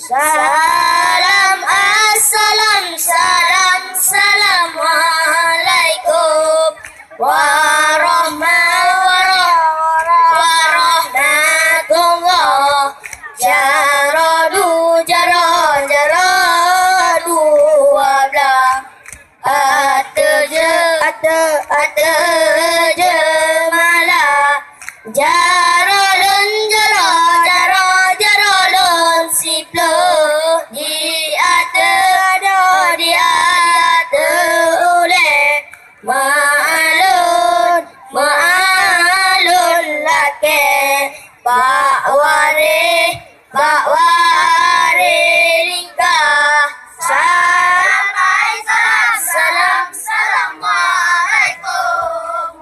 Salam assalam, salam assalamualaikum warahmatullah. Jaradu jaradu wabla ate mala jaralun jaralun siplo di ate ule maalun lake Pak ware ringkah salam assalamualaikum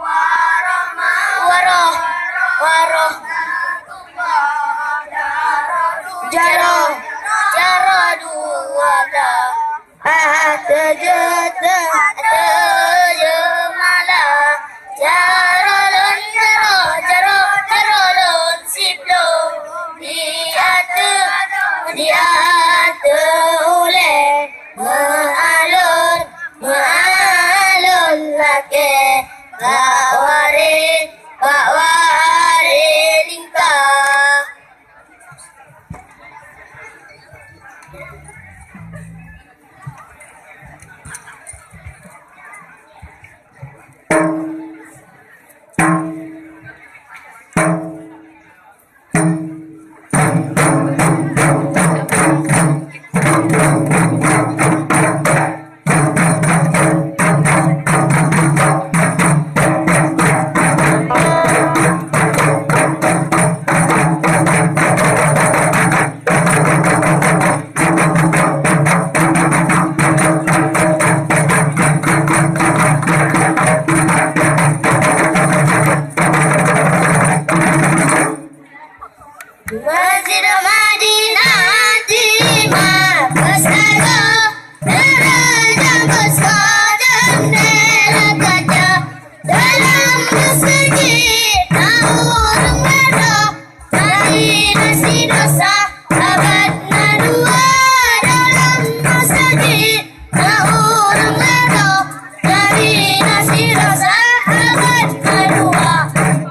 jaradu wabla mala jaralun siplo di ate ule maalun lake Pak ware lingkah. Masjid Madinah Timah Pesada Derajat besar jendela kaca dalam masjid orang merah dari nasi dosa abad dua dalam masjid orang merah dari nasi dosa abad dua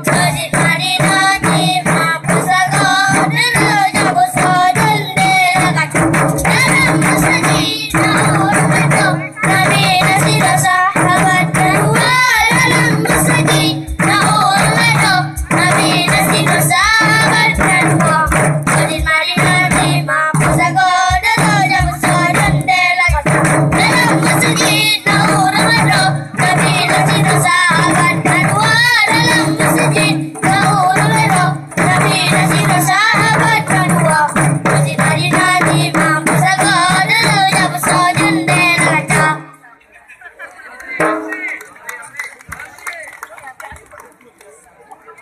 Masjid Madinah Timah Pesada derajat besar jendela kaca dalam masjid orang merah dari nasi dosa abad dua dalam masjid orang merah dari nasi dosa abad dua Masjid Madinah Timah Pesada derajat besar jendela kaca dalam masjid orang merah dari nasi dosa abad dua dalam masjid orang merah dari nasi dosa abad dua Masjid Madinah Timah Pesada derajat besar jendela kaca.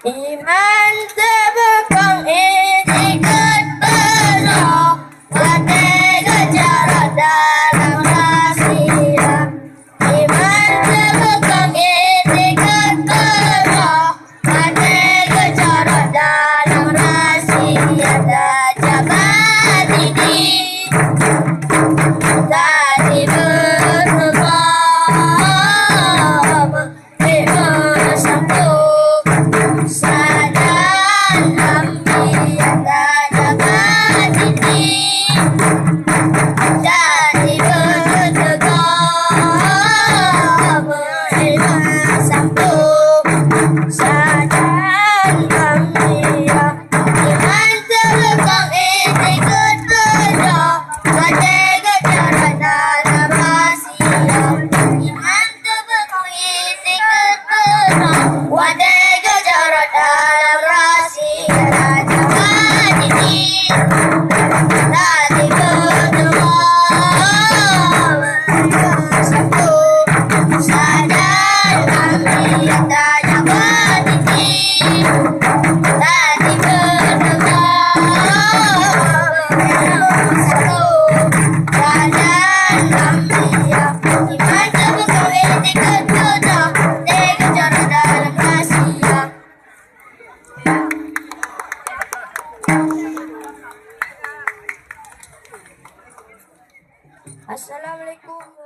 Iman terbekang etiket penuh Watega jarak dalam rahsia Iman terbekang etiket penuh Watega jarak dalam rahsia Jabat ini tadi bertemu bersambung Sadan Ambiya dapat ini jadi bertegak bersambung Sadan Ambiya iman terbekang etiket penuh Watega jarak dalam rahsia Iman terbekang etiket penuh Watega jarak dalam rahsia Jabat ini tadi bertemu bersambung Sadan Ambiya jabat ini tadi bertemu bersambung Sadan Ambiya iman terbekang etiket penuh Watega jarak dalam rahsia Assalamualaikum